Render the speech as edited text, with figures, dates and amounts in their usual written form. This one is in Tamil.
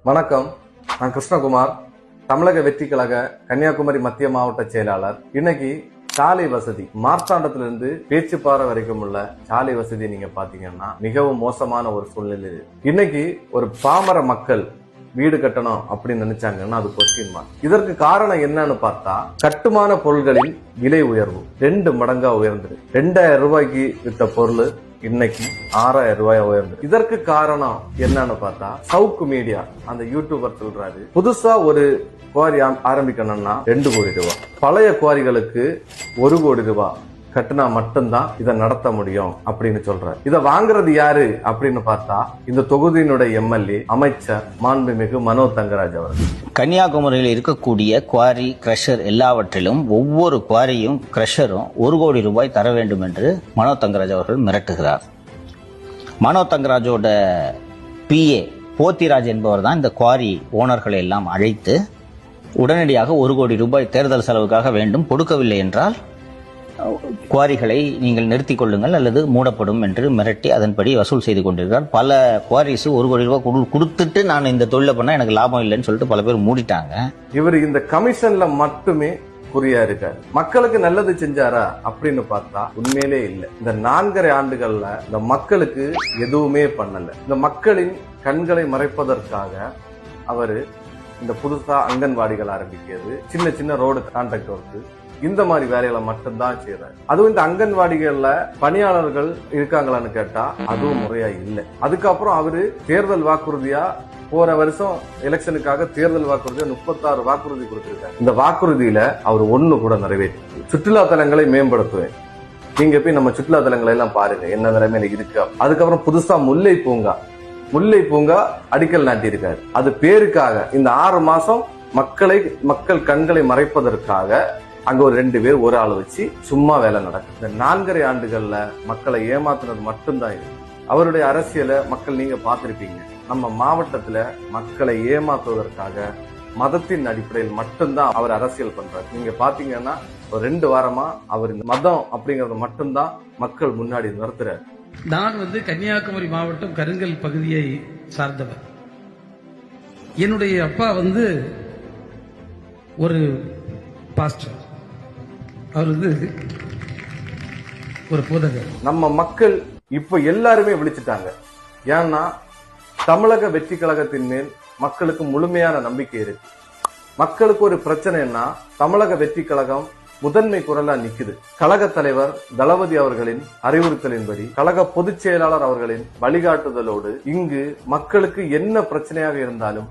வணக்கம், நான் கிருஷ்ணகுமார், தமிழக வெற்றி கழக கன்னியாகுமரி மத்திய மாவட்ட செயலாளர். இன்னைக்கு சாலை வசதி மார்த்தாண்டத்திலிருந்து பேச்சுப்பாறை வரைக்கும் உள்ள சாலை வசதி நீங்க பாத்தீங்கன்னா மிகவும் மோசமான ஒரு சூழ்நிலை. இன்னைக்கு ஒரு பாமர மக்கள் வீடு கட்டணும் அப்படின்னு நினைச்சாங்கன்னா அது கொஸ்டின் மார்க். இதற்கு காரணம் என்னன்னு பார்த்தா கட்டுமான பொருள்களின் விலை உயர்வு 2 மடங்கா உயர்ந்தது. 2000 ரூபாய்க்கு வித்த பொருள் இன்னைக்கு 6000 ரூபாய் உயர்ந்தது. இதற்கு காரணம் என்னன்னு பார்த்தா சவுக்கு மீடியா அந்த யூடியூபர் சொல்றாரு, புதுசா ஒரு குவாரி ஆரம்பிக்கணும்னா 2 கோடி ரூபாய், பழைய குவாரிகளுக்கு 1 கோடி ரூபாய் கட்டினா மட்டும்தான் இதை நடத்த முடியும் அப்படின்னு சொல்றாரு. இதை வாங்குறது யாரு அப்படின்னு பார்த்தா இந்த தொகுதியினுடைய எம்எல்ஏ அமைச்சர் மாண்புமிகு மனோ தங்கராஜ் அவர்கள். கன்னியாகுமரியில் இருக்கக்கூடிய குவாரி கிரஷர் எல்லாவற்றிலும் ஒவ்வொரு குவாரியும் கிரஷரும் 1 கோடி ரூபாய் தர வேண்டும் என்று மனோ தங்கராஜ் அவர்கள் மிரட்டுகிறார். மனோ தங்கராஜோட PA போத்திராஜ் என்பவர் தான் இந்த குவாரி ஓனர்களை எல்லாம் அழைத்து உடனடியாக 1 கோடி ரூபாய் தேர்தல் செலவுக்காக வேண்டும், கொடுக்கவில்லை என்றால் குவாரிகளை நீங்கள் நிறுத்திக் கொள்ளுங்கள் அல்லது மூடப்படும் என்று மிரட்டி அதன்படி வசூல் செய்து கொண்டிருக்கிறார். பல குவாரிஸ் 1 கோடி ரூபாய் கொடுத்துட்டு நான் இந்த தொழிலை பண்ணா எனக்கு லாபம் இல்லைன்னு சொல்லிட்டு பல பேர் மூடிட்டாங்க. இவர் இந்த கமிஷன்ல மட்டுமே குறியா இருக்காரு. மக்களுக்கு நல்லது செஞ்சாரா அப்படின்னு பார்த்தா உண்மையிலே இல்லை. இந்த 4.5 ஆண்டுகள்ல இந்த மக்களுக்கு எதுவுமே பண்ணல. இந்த மக்களின் கண்களை மறைப்பதற்காக அவரு இந்த புதுசா அங்கன்வாடிகள் ஆரம்பிக்கிறது, சின்ன சின்ன ரோடு கான்ட்ராக்ட் ஒர்க்கு, இந்த மாதிரி வேலைகளை மட்டும்தான் செய்யறாரு. அதுவும் இந்த அங்கன்வாடிகள்ல பணியாளர்கள் இருக்காங்களான்னு கேட்டா அதுவும் முறையா இல்லை. அதுக்கப்புறம் அவரு தேர்தல் வாக்குறுதியா போற வருஷம் எலெக்ஷனுக்காக தேர்தல் வாக்குறுதியா 36 வாக்குறுதி கொடுத்திருக்காரு. இந்த வாக்குறுதியில அவர் 1 கூட நிறைவேற்றி. சுற்றுலா தலங்களை மேம்படுத்துவேன், நீங்க போய் நம்ம சுற்றுலா தலங்களை எல்லாம் பாருங்க என்ன நிலைமையில இருக்கு. அதுக்கப்புறம் புதுசா முல்லை பூங்கா அடிக்கல் நாட்டியிருக்காரு. அது பேருக்காக இந்த 6 மாசம் மக்கள் கண்களை மறைப்பதற்காக அங்க ஒரு 2 பேர் ஒரு ஆள் வச்சு சும்மா வேலை நடக்கும். இந்த 4.5 ஆண்டுகள்ல மக்களை ஏமாத்துனது மட்டும்தான் இது. அவருடைய அரசியலை மக்கள் நீங்க பார்த்திருப்பீங்க. நம்ம மாவட்டத்துல மக்களை ஏமாத்துவதற்காக மதத்தின் அடிப்படையில் மட்டும்தான் அவர் அரசியல் பண்றாரு. நீங்க பாத்தீங்கன்னா ஒரு 2 வாரமா அவர் இந்த மதம் அப்படிங்கறத மட்டும்தான் மக்கள் முன்னாடி நிறுத்துறாரு. நான் கன்னியாகுமரி மாவட்டம் கருங்கல் பகுதியை சார்ந்தவர். என்னுடைய அப்பா ஒரு பாஸ்டர், அவர் ஒரு போதகர். நம்ம மக்கள் இப்ப எல்லாருமே விழிச்சிட்டாங்க. ஏன்னா தமிழக வெற்றி கழகத்தின் மேல் மக்களுக்கு முழுமையான நம்பிக்கை இருக்கு. மக்களுக்கு ஒரு பிரச்சனைன்னா தமிழக வெற்றி கழகம் முதன்மை குரலா நிக்குது. கழக தலைவர் தளபதி அவர்களின் அறிவுறுத்தலின்படி, கழக பொதுச் செயலாளர் அவர்களின் வழிகாட்டுதலோடு இங்கு மக்களுக்கு என்ன பிரச்சனையாக இருந்தாலும்